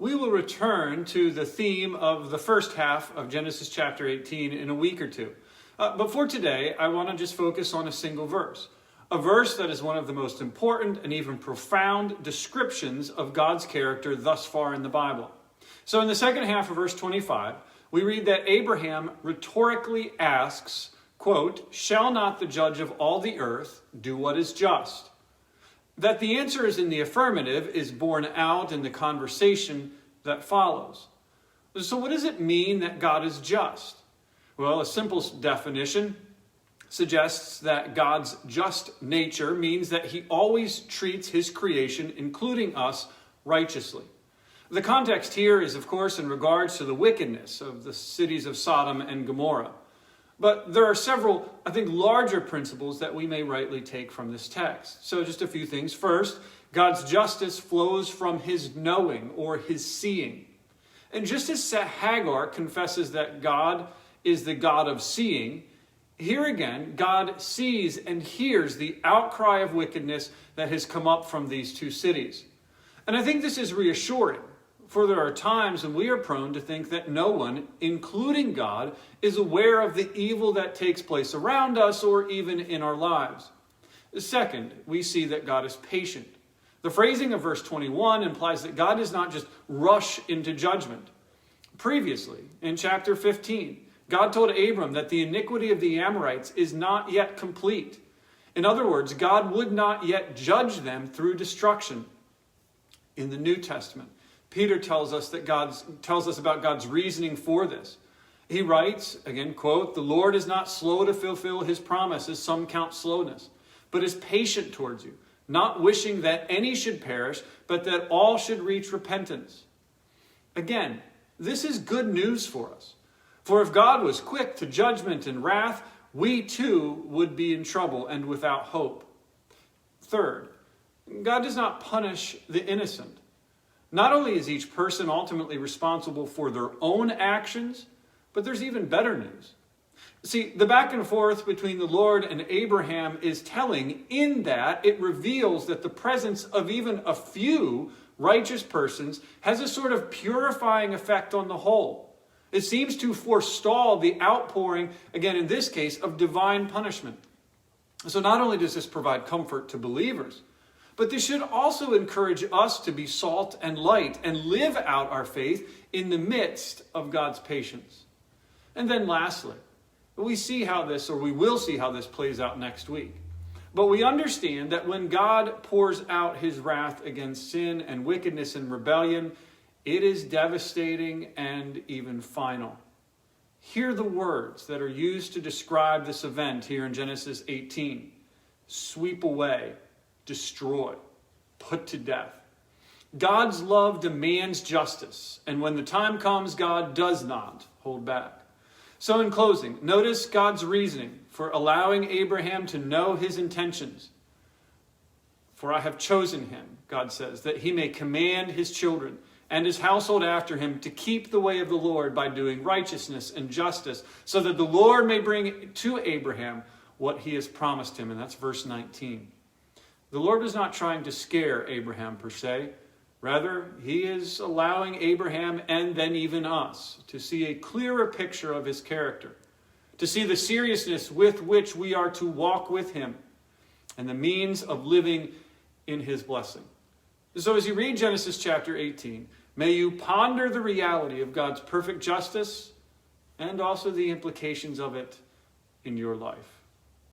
we will return to the theme of the first half of Genesis chapter 18 in a week or two. But for today, I want to just focus on a single verse. A verse that is one of the most important and even profound descriptions of God's character thus far in the Bible. So in the second half of verse 25, we read that Abraham rhetorically asks, quote, "Shall not the judge of all the earth do what is just?" That the answer is in the affirmative is borne out in the conversation that follows. So what does it mean that God is just? Well, a simple definition suggests that God's just nature means that he always treats his creation, including us, righteously. The context here is, of course, in regards to the wickedness of the cities of Sodom and Gomorrah. But there are several, I think, larger principles that we may rightly take from this text. So just a few things. First, God's justice flows from his knowing or his seeing. And just as Hagar confesses that God is the God of seeing, here again, God sees and hears the outcry of wickedness that has come up from these two cities. And I think this is reassuring. For there are times when we are prone to think that no one, including God, is aware of the evil that takes place around us or even in our lives. Second, we see that God is patient. The phrasing of verse 21 implies that God does not just rush into judgment. Previously, in chapter 15, God told Abram that the iniquity of the Amorites is not yet complete. In other words, God would not yet judge them through destruction. In the New Testament, Peter tells us about God's reasoning for this. He writes, again, quote, "The Lord is not slow to fulfill his promise, as some count slowness, but is patient towards you, not wishing that any should perish, but that all should reach repentance." Again, this is good news for us. For if God was quick to judgment and wrath, we too would be in trouble and without hope. Third, God does not punish the innocent. Not only is each person ultimately responsible for their own actions, but there's even better news. See, the back and forth between the Lord and Abraham is telling in that it reveals that the presence of even a few righteous persons has a sort of purifying effect on the whole. It seems to forestall the outpouring, again in this case, of divine punishment. So not only does this provide comfort to believers, but this should also encourage us to be salt and light and live out our faith in the midst of God's patience. And then lastly, we will see how this plays out next week. But we understand that when God pours out his wrath against sin and wickedness and rebellion, it is devastating and even final. Hear the words that are used to describe this event here in Genesis 18. Sweep away, destroy, put to death. God's love demands justice, and when the time comes, God does not hold back. So in closing, notice God's reasoning for allowing Abraham to know his intentions. "For I have chosen him," God says, "that he may command his children and his household after him to keep the way of the Lord by doing righteousness and justice, so that the Lord may bring to Abraham what he has promised him." And that's verse 19. The Lord is not trying to scare Abraham per se. Rather, he is allowing Abraham and then even us to see a clearer picture of his character, to see the seriousness with which we are to walk with him and the means of living in his blessing. So as you read Genesis chapter 18, may you ponder the reality of God's perfect justice and also the implications of it in your life.